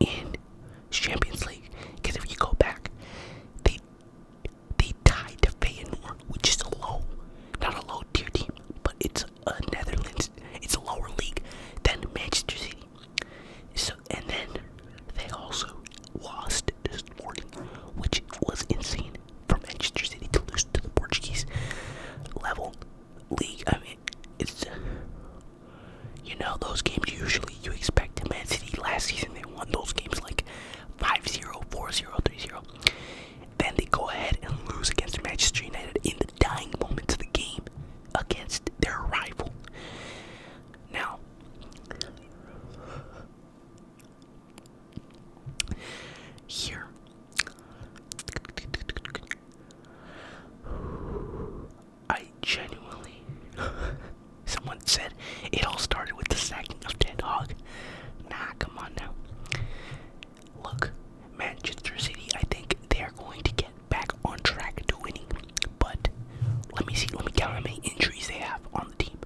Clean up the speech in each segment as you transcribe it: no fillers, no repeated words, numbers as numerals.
in Champions League. Because if you go back, they tied to Feyenoord, which is not a low tier team, but it's a Netherlands. It's a lower league than Manchester City. So, and then they also lost to Sporting, which was insane for Manchester City to lose to the Portuguese level league. I mean, it's those games usually you expect. Man City last season they won those games like 5-0, 4-0, 3-0. Then they go ahead and lose against Manchester United in the dying moments of the game against their rival. Now, here, I genuinely, someone said it all started with the sacking of Ten Hag. Nah, come on now. Look, Manchester City, I think they are going to get back on track to winning. But let me count how many injuries they have on the team.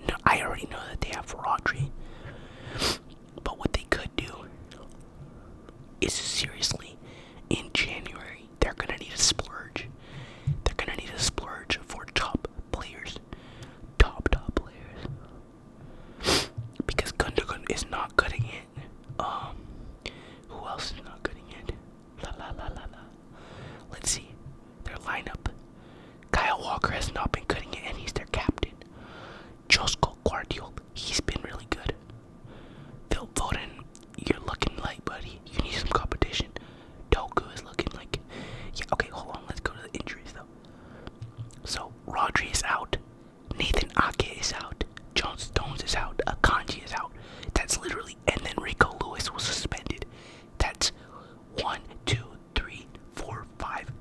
No, I already know that they have Rodri. But what they could do is seriously, in January, they're gonna need a splurge. They're gonna need a splurge for top players. Top players. Because Gundogan is not cutting it. Who else is not cutting it? Let's see. Their lineup. Kyle Walker has not been cutting it, and he's their captain. Josko Guardiola, he's been really good. Phil Foden, you're looking like, buddy. You need some competition. Doku is looking like. Yeah, okay, hold on. Let's go to the injuries, though. So, Rodri is out. Nathan Ake is out. John Stones is out. Akanji is out. That's literally. And then Rico Lewis was suspended. That's 1, 2, 3, 4, 5.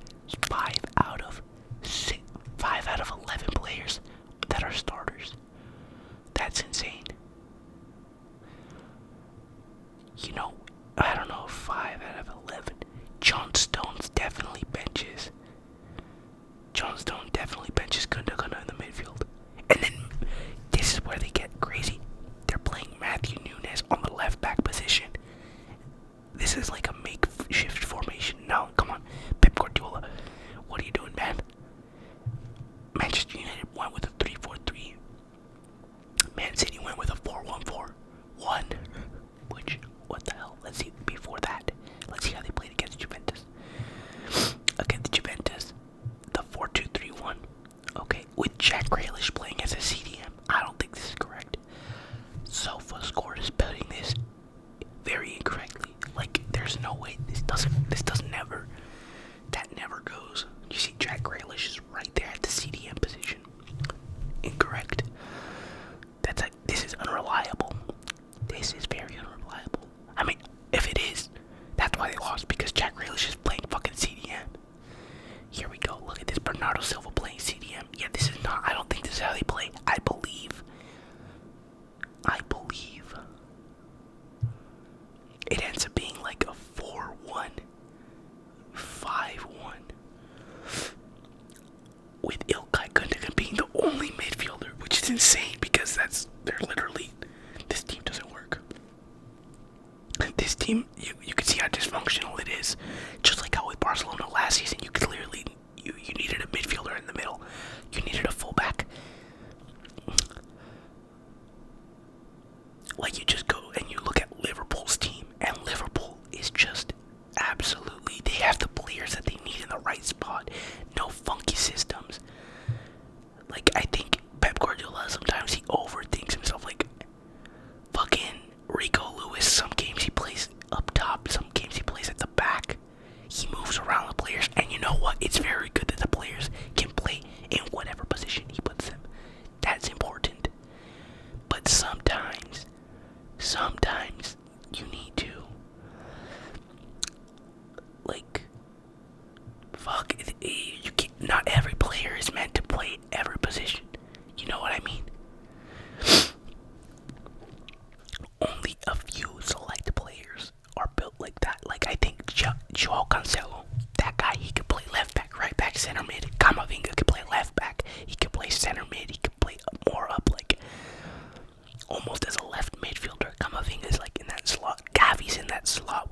5 out of 6. 5 out of 11 players that are starters. That's insane. I don't know, 5 out of 11. John Stones definitely benches. Gundogan in the midfield. And then, this is where they get crazy. They're playing Matthew Nunes on the left back position. This is like a makeshift formation. No, come on. Pep Guardiola, what are you doing, man? Manchester United went with a 3-4-3. Man City went with a 4-1-4-1. Which, what the hell? Let's see, before that, let's see how they played against Juventus. Against Juventus, the 4-2-3-1. Okay, with Jack Grealish playing as a CDM. I don't think this is correct. SofaScore is putting this very incorrectly. Like, there's no way that never goes. You see, Jack Grealish is right there at the CDM position. Incorrect. This is unreliable. This is very unreliable. I mean, if it is, that's why they lost, because Jack Grealish is playing fucking CDM. Here we go. Look at this. Bernardo Silva playing CDM. Yeah, this is not. I don't think this is how they play. I believe. It ends up being like a 4-1, 5-1. With Ilkay Gundogan being the only midfielder, which is insane because they're literally, this team doesn't work. This team, you can see how dysfunctional it is. Just like how with Barcelona last season, you clearly, you needed a midfielder in the middle. You needed a fullback. Like, you just go and you look at Liverpool's team, and Liverpool is just absolutely, they have the players that they need in the right spot. No funky systems. Like, I think Pep Guardiola, sometimes he overthinks himself. Like, fucking Rico Lewis, some games he plays up top, some games he plays at the back. He moves around the players, and you know what? It's very good that the players can play in whatever position he puts them. That's important. But sometimes you need to, like, you can't, not every player is meant to play every position. You know what I mean? Only a few select players are built like that. Like, I think Joao Cancelo, that guy, he could play left back, right back, center mid. Camavinga could play left back. He could play center mid. He could play more up, like, almost as a left midfielder. Camavinga is like in that slot. Gavi's in that slot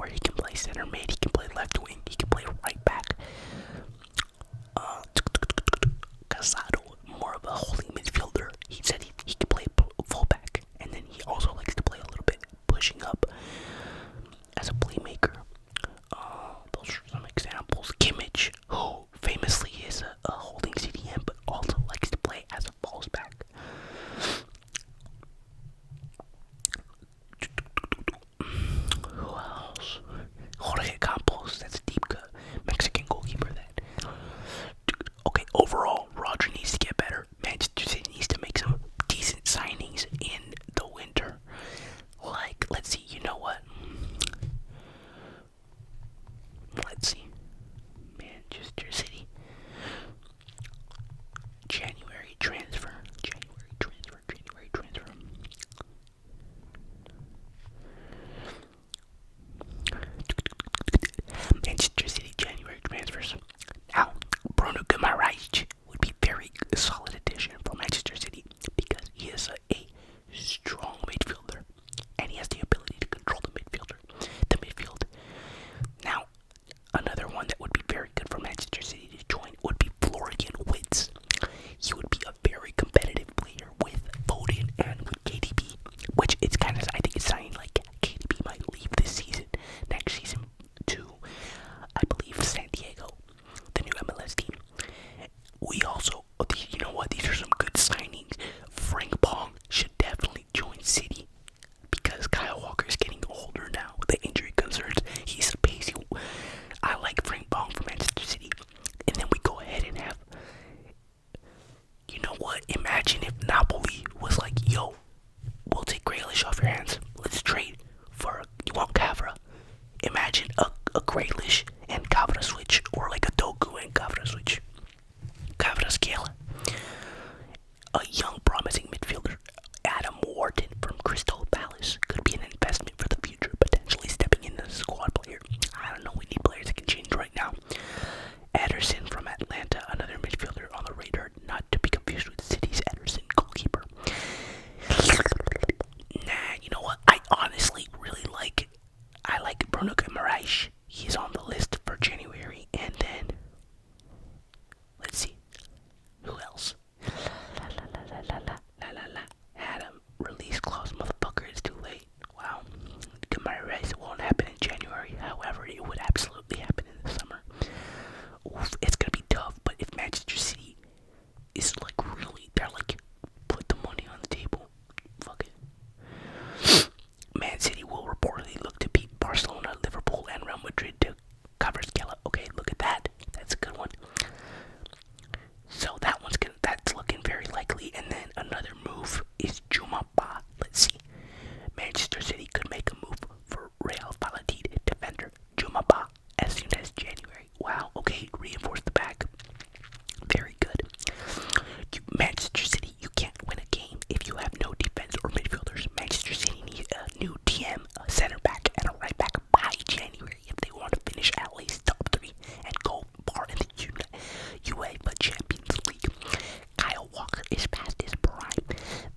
imagine a Grealish and Kavra switch, or like a Doku and Kavra switch. Kavra scale. A young, promising midfielder, Adam Wharton from Crystal Palace, could be an investment for the future, potentially stepping in as a squad player. I don't know, we need players that can change right now. Ederson from Atlanta, another midfielder on the radar, not to be confused with City's Ederson, goalkeeper. Nah, you know what? I honestly really like Bruno Guimaraes. He's on the list for January, and then let's see, who else? Adam, release clause, motherfucker, it's too late. Wow. Guimaraes won't happen in January, however, it would absolutely happen in the summer. Oof, it's gonna be tough, but if Manchester City is like really, they're like, put the money on the table, fuck it. Man City will reportedly look to beat Barcelona, Liverpool, and Real Madrid to cover Scala. Okay, look at that. That's a good one. So that's looking very likely. And then another move is Juma Ba. Let's see. Manchester City could make a move for Real Valladolid defender Juma Ba as soon as January. Wow, okay, reinforce the back. Very good. Manchester City, you can't win a game if you have no defense or midfielders. Manchester City needs a new TM, a center back, and a right back by January if they want to finish at least top 3 and go far in the UEFA Champions League. Kyle Walker is past his prime.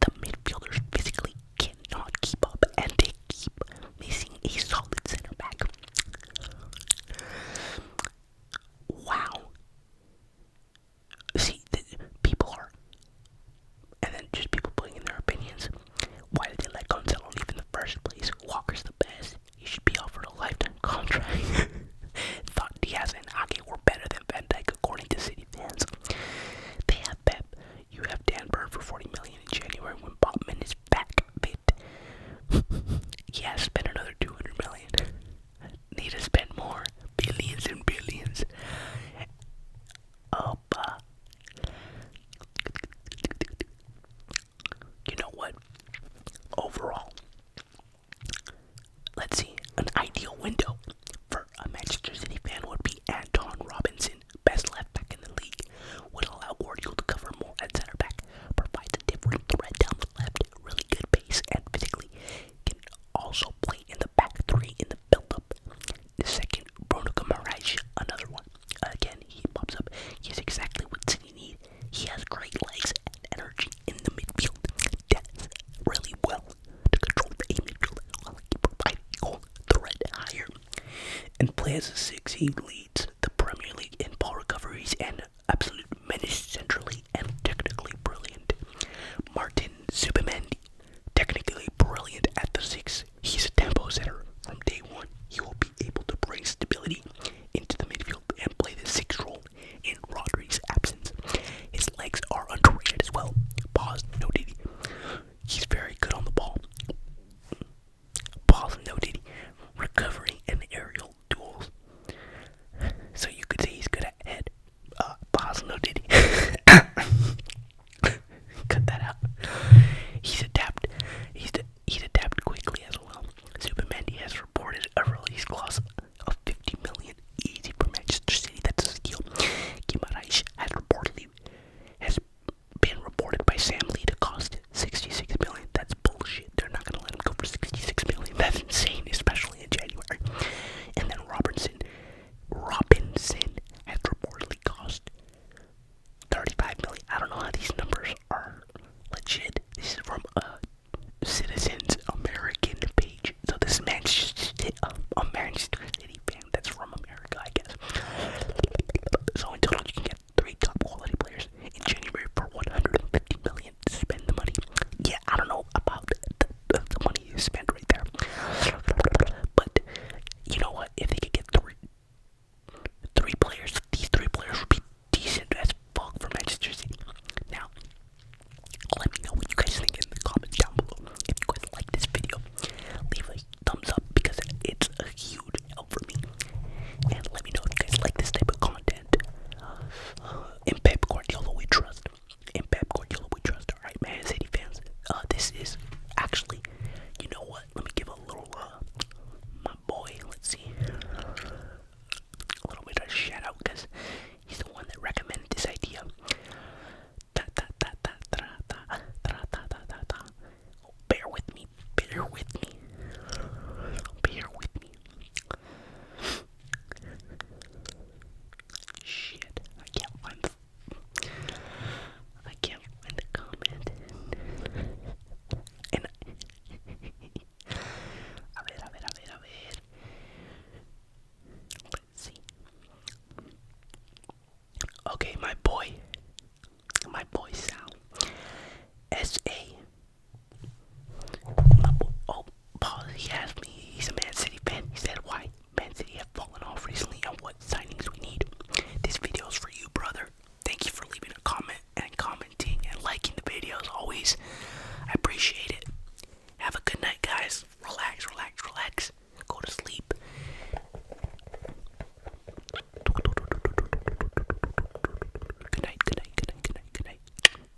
The midfielders physically cannot keep up, and they keep missing a solid center back. Wow. See, people are, and then just people putting in their opinions. Why did they let Gonzalo leave in the first place? Walker's the best. He should be offered a lifetime contract. Thought Diaz and Ake were better than Van Dijk, according to City fans. They have Pep. You have Dan Burn for $40 million in January when Botman is back fit. Yeah, spend another $200 million. Need to spend more. Billions and billions. You know what? Overall, let's see. An ideal window for a Manchester City fan would be Anton Robinson, best left back in the league. Would allow Guardiola to cover more at center back. Provides a different threat down the left. Really good pace and physically can also play in the back 3 in the build-up. The second, Bruno Guimaraes, another one. Again, he pops up. He has exactly what City need. He has great legs and energy in the midfield. Does really well to control the midfield while he provides goal threat higher. And play as a 6, he leads